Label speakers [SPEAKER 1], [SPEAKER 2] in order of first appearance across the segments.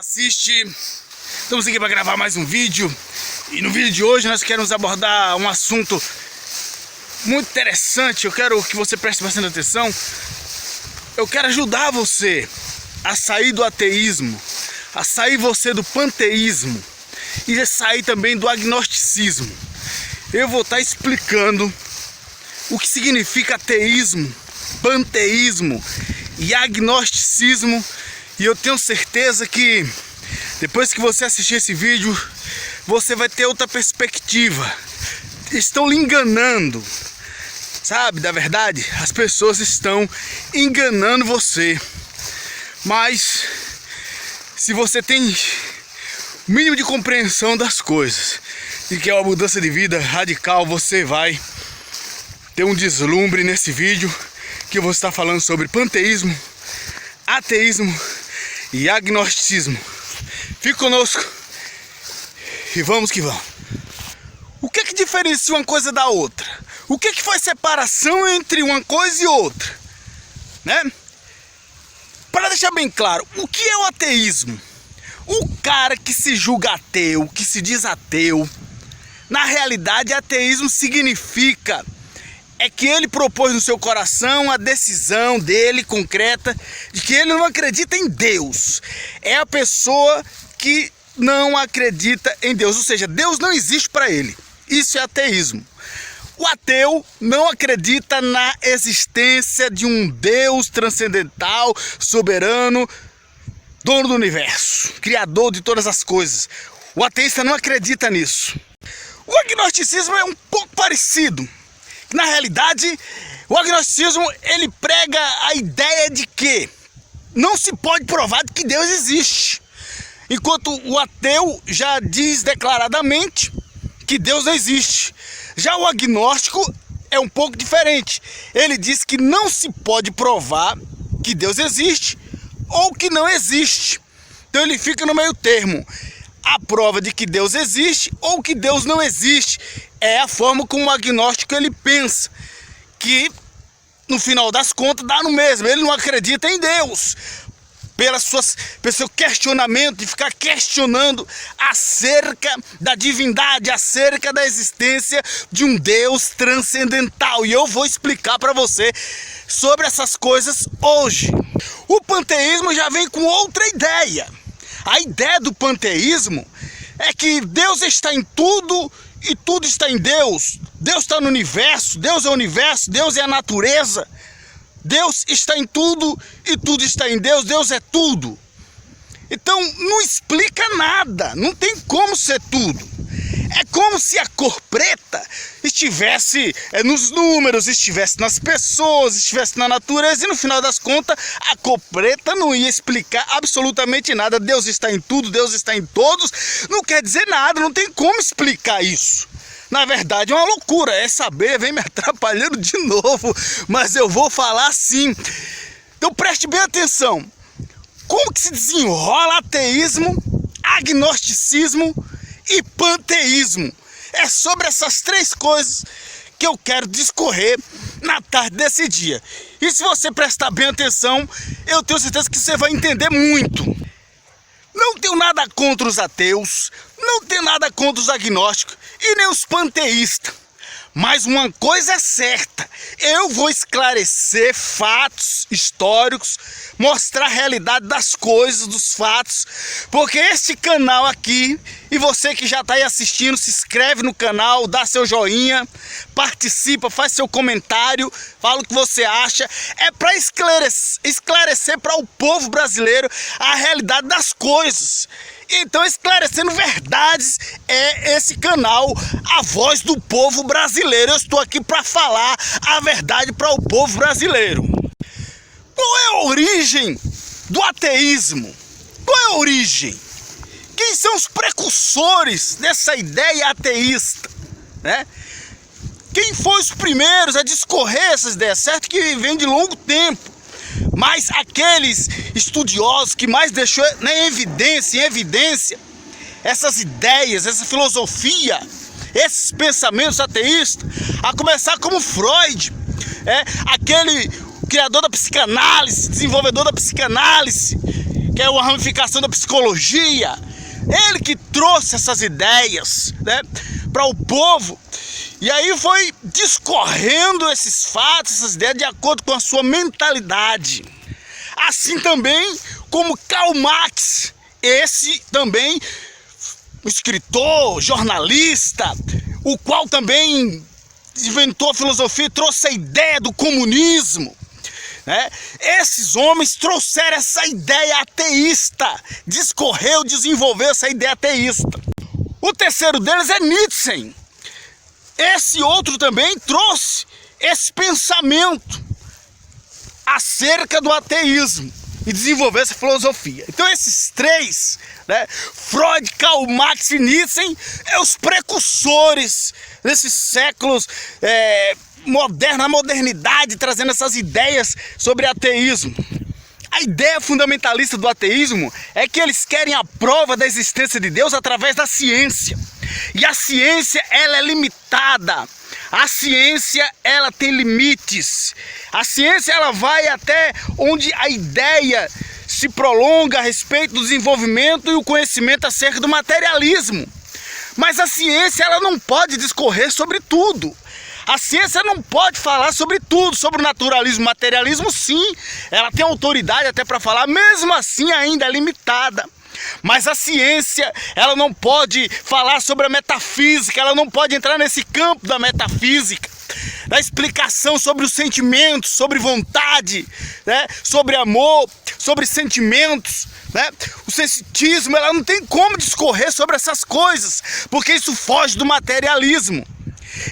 [SPEAKER 1] Assiste, estamos aqui para gravar mais um vídeo. E no vídeo de hoje nós queremos abordar um assunto muito interessante. Eu quero que você preste bastante atenção. Eu quero ajudar você a sair do ateísmo, a sair você do panteísmo e a sair também do agnosticismo. Eu vou estar explicando o que significa ateísmo, panteísmo e agnosticismo. E eu tenho certeza que depois que você assistir esse vídeo, você vai ter outra perspectiva. Estão lhe enganando, sabe? Da verdade, as pessoas estão enganando você. Mas se você tem o mínimo de compreensão das coisas e que é uma mudança de vida radical, você vai ter um deslumbre nesse vídeo que eu vou estar falando sobre panteísmo, ateísmo e agnosticismo. Fique conosco e vamos que vamos. O que é que diferencia uma coisa da outra? O que é que faz separação entre uma coisa e outra? Né? Para deixar bem claro, o que é o ateísmo? O cara que se julga ateu, que se diz ateu, na realidade ateísmo significa que ele propôs no seu coração a decisão dele concreta de que ele não acredita em Deus. É a pessoa que não acredita em Deus, ou seja, Deus não existe para ele. Isso é ateísmo. O ateu não acredita na existência de um Deus transcendental, soberano, dono do universo, criador de todas as coisas. O ateísta não acredita nisso. O agnosticismo é um pouco parecido. Na realidade, o agnosticismo ele prega a ideia de que não se pode provar que Deus existe, enquanto o ateu já diz declaradamente que Deus não existe. Já o agnóstico é um pouco diferente. Ele diz que não se pode provar que Deus existe ou que não existe. Então ele fica no meio termo. A prova de que Deus existe ou que Deus não existe é a forma como o agnóstico ele pensa, que no final das contas dá no mesmo. Ele não acredita em Deus pelo seu questionamento, de ficar questionando acerca da divindade, acerca da existência de um Deus transcendental. E eu vou explicar para você sobre essas coisas hoje. O panteísmo já vem com outra ideia. A ideia do panteísmo é que Deus está em tudo e tudo está em Deus. Deus está no universo, Deus é o universo, Deus é a natureza. Deus está em tudo e tudo está em Deus, Deus é tudo. Então não explica nada, não tem como ser tudo. É como se a cor preta estivesse nos números, estivesse nas pessoas, estivesse na natureza, e no final das contas a cor preta não ia explicar absolutamente nada. Deus está em tudo, Deus está em todos, não quer dizer nada, não tem como explicar isso. Na verdade é uma loucura, essa abelha vem me atrapalhando de novo, mas eu vou falar sim. Então preste bem atenção. Como que se desenrola ateísmo, agnosticismo e panteísmo? É sobre essas três coisas que eu quero discorrer na tarde desse dia. E se você prestar bem atenção, eu tenho certeza que você vai entender muito. Não tenho nada contra os ateus, não tenho nada contra os agnósticos e nem os panteístas. Mas uma coisa é certa, eu vou esclarecer fatos históricos, mostrar a realidade das coisas, dos fatos, porque este canal aqui, e você que já está aí assistindo, se inscreve no canal, dá seu joinha, participa, faz seu comentário, fala o que você acha, é para esclarecer para o povo brasileiro a realidade das coisas. Então, esclarecendo verdades, é esse canal, a voz do povo brasileiro. Eu estou aqui para falar a verdade para o povo brasileiro. Qual é a origem do ateísmo? Qual é a origem? Quem são os precursores dessa ideia ateísta, né? Quem foram os primeiros a discorrer essas ideias? Certo que vem de longo tempo. Mas aqueles estudiosos que mais deixou em evidência essas ideias, essa filosofia, esses pensamentos ateístas, a começar como Freud, aquele criador da psicanálise, desenvolvedor da psicanálise, que é uma ramificação da psicologia. Ele que trouxe essas ideias, né, para o povo. E aí foi discorrendo esses fatos, essas ideias de acordo com a sua mentalidade. Assim também como Karl Marx, esse também escritor, jornalista, o qual também inventou a filosofia e trouxe a ideia do comunismo, né? Esses homens trouxeram essa ideia ateísta, desenvolveu essa ideia ateísta. O terceiro deles é Nietzsche. Esse outro também trouxe esse pensamento acerca do ateísmo e desenvolveu essa filosofia. Então esses três, né, Freud, Karl Marx e Nietzsche, é os precursores desses séculos modernos, a modernidade, trazendo essas ideias sobre ateísmo. A ideia fundamentalista do ateísmo é que eles querem a prova da existência de Deus através da ciência. E a ciência, ela é limitada. A ciência, ela tem limites. A ciência, ela vai até onde a ideia se prolonga a respeito do desenvolvimento e o conhecimento acerca do materialismo. Mas a ciência, ela não pode discorrer sobre tudo. A ciência não pode falar sobre tudo, sobre o naturalismo, materialismo sim, ela tem autoridade até para falar, mesmo assim ainda é limitada. Mas a ciência, ela não pode falar sobre a metafísica, ela não pode entrar nesse campo da metafísica, da explicação sobre os sentimentos, sobre vontade, né? Sobre amor, sobre sentimentos, né? O sensitismo, ela não tem como discorrer sobre essas coisas, porque isso foge do materialismo.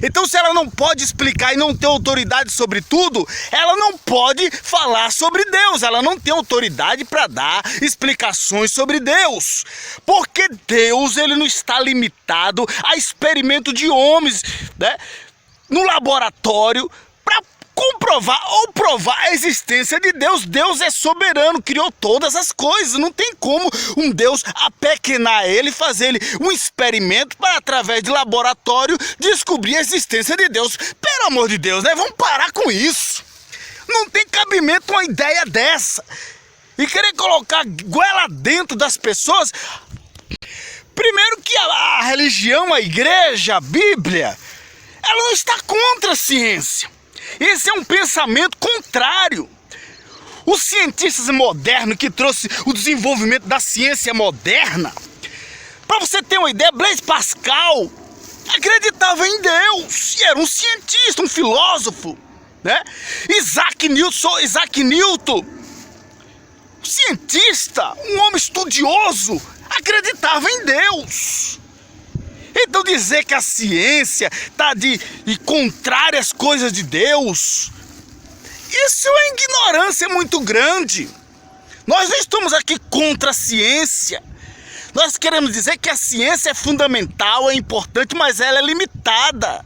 [SPEAKER 1] Então, se ela não pode explicar e não tem autoridade sobre tudo, ela não pode falar sobre Deus. Ela não tem autoridade para dar explicações sobre Deus. Porque Deus, ele não está limitado a experimento de homens, né, no laboratório para comprovar ou provar a existência de Deus. Deus é soberano, criou todas as coisas. Não tem como um Deus apequenar ele e fazer ele um experimento para, através de laboratório, descobrir a existência de Deus. Pelo amor de Deus, né? Vamos parar com isso. Não tem cabimento uma ideia dessa. E querer colocar goela dentro das pessoas. Primeiro que a religião, a igreja, a Bíblia, ela não está contra a ciência. Esse é um pensamento contrário. Os cientistas modernos que trouxe o desenvolvimento da ciência moderna, para você ter uma ideia, Blaise Pascal acreditava em Deus e era um cientista, um filósofo, né? Isaac Newton, cientista, um homem estudioso, acreditava em Deus. Então dizer que a ciência está de contrária às coisas de Deus, isso é uma ignorância muito grande. Nós não estamos aqui contra a ciência. Nós queremos dizer que a ciência é fundamental, é importante, mas ela é limitada.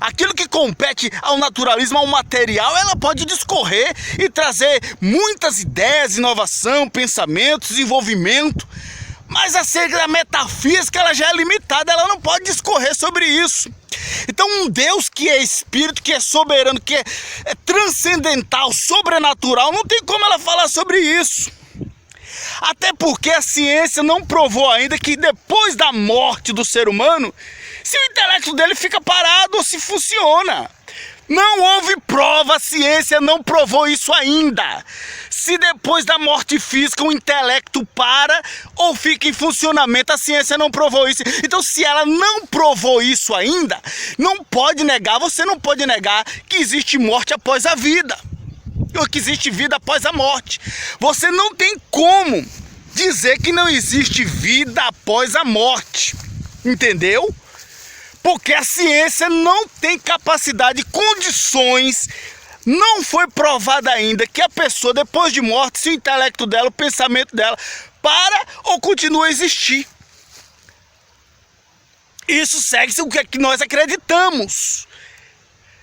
[SPEAKER 1] Aquilo que compete ao naturalismo, ao material, ela pode discorrer e trazer muitas ideias, inovação, pensamentos, desenvolvimento. Mas acerca da metafísica, ela já é limitada, ela não pode discorrer sobre isso. Então um Deus que é espírito, que é soberano, que é transcendental, sobrenatural, não tem como ela falar sobre isso. Até porque a ciência não provou ainda que depois da morte do ser humano, se o intelecto dele fica parado ou se funciona. Não houve prova, a ciência não provou isso ainda. Se depois da morte física o intelecto para ou fica em funcionamento, a ciência não provou isso. Então, se ela não provou isso ainda, não pode negar, você não pode negar que existe morte após a vida, ou que existe vida após a morte. Você não tem como dizer que não existe vida após a morte, entendeu? Porque a ciência não tem capacidade, condições, não foi provada ainda que a pessoa depois de morte, se o intelecto dela, o pensamento dela, para ou continua a existir. Isso segue o que é que nós acreditamos.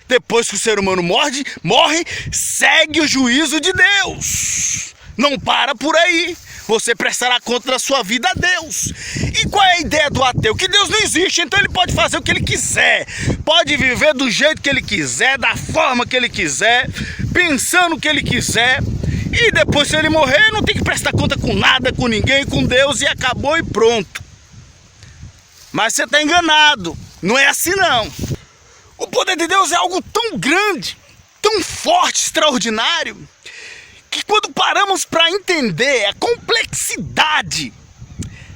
[SPEAKER 1] Depois que o ser humano morre, segue o juízo de Deus. Não para por aí. Você prestará conta da sua vida a Deus. E qual é a ideia do ateu? Que Deus não existe, então ele pode fazer o que ele quiser. Pode viver do jeito que ele quiser, da forma que ele quiser, pensando o que ele quiser. E depois, se ele morrer, não tem que prestar conta com nada, com ninguém, com Deus, e acabou e pronto. Mas você está enganado. Não é assim, não. O poder de Deus é algo tão grande, tão forte, extraordinário, que quando paramos para entender a complexidade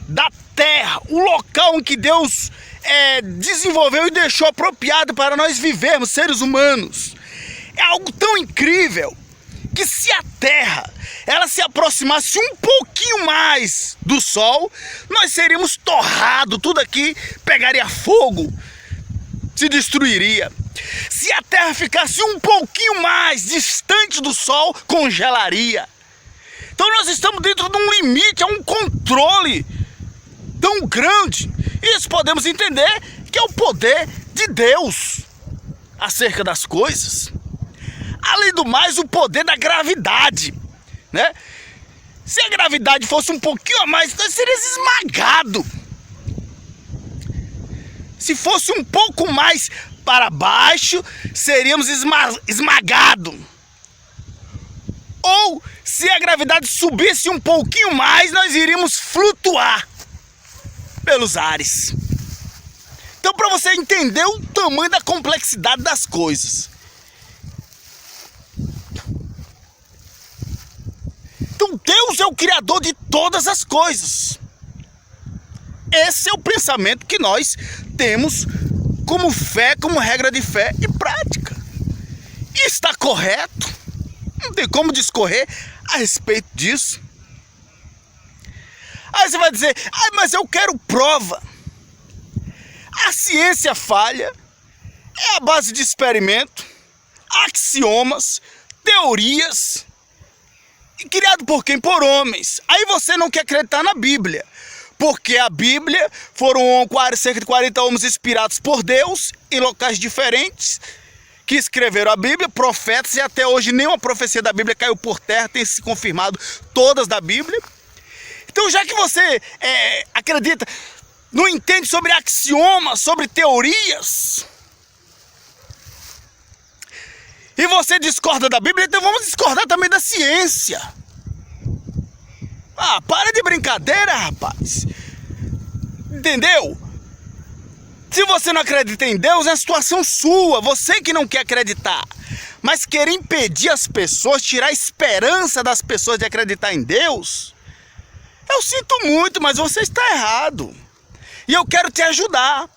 [SPEAKER 1] da terra, o local em que Deus desenvolveu e deixou apropriado para nós vivermos, seres humanos, é algo tão incrível que se a terra ela se aproximasse um pouquinho mais do sol, nós seríamos torrados, tudo aqui pegaria fogo, se destruiria. Se a terra ficasse um pouquinho mais distante do sol, congelaria. Então nós estamos dentro de um limite, é um controle tão grande. Isso podemos entender que é o poder de Deus acerca das coisas. Além do mais, o poder da gravidade, né? Se a gravidade fosse um pouquinho a mais, nós seríamos esmagados. Se fosse um pouco mais para baixo, seríamos esmagados. Ou se a gravidade subisse um pouquinho mais, nós iríamos flutuar pelos ares. Então, para você entender o tamanho da complexidade das coisas. Então, Deus é o criador de todas as coisas. Esse é o pensamento que nós temos como fé, como regra de fé e prática. E está correto. Não tem como discorrer a respeito disso. Aí você vai dizer, mas eu quero prova. A ciência falha, é a base de experimento, axiomas, teorias, e criado por quem? Por homens. Aí você não quer acreditar na Bíblia, porque a Bíblia foram cerca de 40 homens inspirados por Deus, em locais diferentes, que escreveram a Bíblia, profetas, e até hoje nenhuma profecia da Bíblia caiu por terra, tem se confirmado todas da Bíblia. Então, já que você acredita, não entende sobre axiomas, sobre teorias, e você discorda da Bíblia, então vamos discordar também da ciência. Para de brincadeira, rapaz. Entendeu? Se você não acredita em Deus, é a situação sua, você que não quer acreditar. Mas querer impedir as pessoas, tirar a esperança das pessoas de acreditar em Deus, eu sinto muito, mas você está errado. E eu quero te ajudar.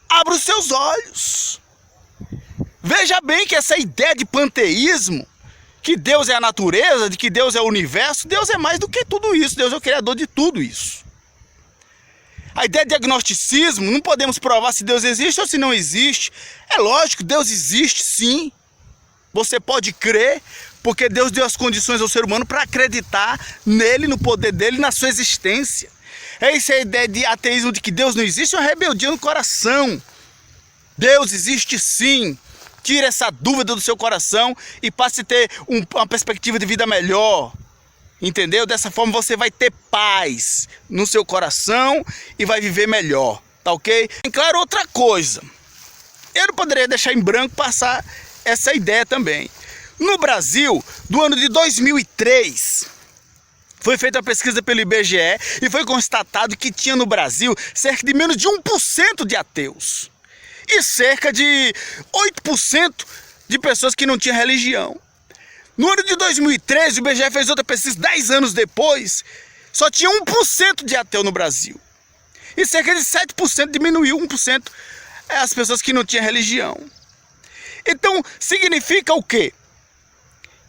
[SPEAKER 1] Abra os seus olhos. Veja bem que essa ideia de panteísmo, que Deus é a natureza, de que Deus é o universo, Deus é mais do que tudo isso. Deus é o criador de tudo isso. A ideia de agnosticismo, não podemos provar se Deus existe ou se não existe. É lógico, Deus existe sim. Você pode crer, porque Deus deu as condições ao ser humano para acreditar nele, no poder dele, na sua existência. Essa é a ideia de ateísmo, de que Deus não existe, é uma rebeldia no coração. Deus existe sim. Tire essa dúvida do seu coração e passe a ter uma perspectiva de vida melhor. Entendeu? Dessa forma você vai ter paz no seu coração e vai viver melhor. Tá ok? E claro, outra coisa. Eu não poderia deixar em branco passar essa ideia também. No Brasil, do ano de 2003, foi feita a pesquisa pelo IBGE e foi constatado que tinha no Brasil cerca de menos de 1% de ateus. E cerca de 8% de pessoas que não tinham religião. No ano de 2013, o IBGE fez outra pesquisa, 10 anos depois, só tinha 1% de ateu no Brasil. E cerca de 7% diminuiu, 1% as pessoas que não tinham religião. Então, significa o quê?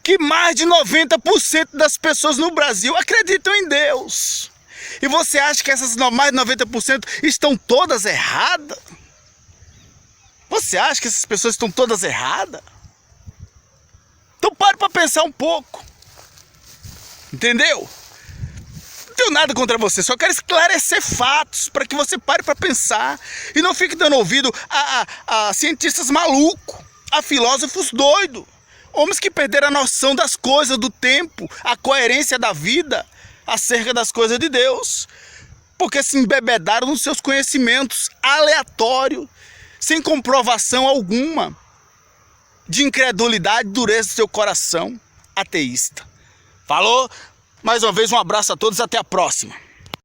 [SPEAKER 1] Que mais de 90% das pessoas no Brasil acreditam em Deus. E você acha que essas mais de 90% estão todas erradas? Você acha que essas pessoas estão todas erradas? Então pare para pensar um pouco. Entendeu? Não tenho nada contra você, só quero esclarecer fatos para que você pare para pensar e não fique dando ouvido a cientistas malucos, a filósofos doidos, homens que perderam a noção das coisas, do tempo, a coerência da vida acerca das coisas de Deus, porque se embebedaram nos seus conhecimentos aleatórios, sem comprovação alguma, de incredulidade, dureza do seu coração ateísta. Falou? Mais uma vez, um abraço a todos, até a próxima.